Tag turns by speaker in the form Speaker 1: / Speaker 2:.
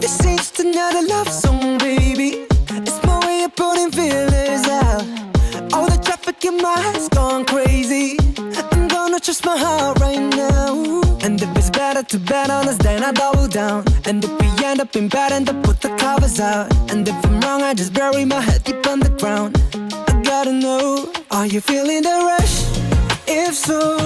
Speaker 1: This ain't just another love song, baby. It's my way of putting feelers out. All the traffic in my head's gone crazy. I'm gonna trust my heart right now. And if it's better to bet on us, then I double down. And if we end up in bed, end up put the covers out. And if I'm wrong, I just bury my head deep on the ground. I gotta know, are you feeling the rush? If so,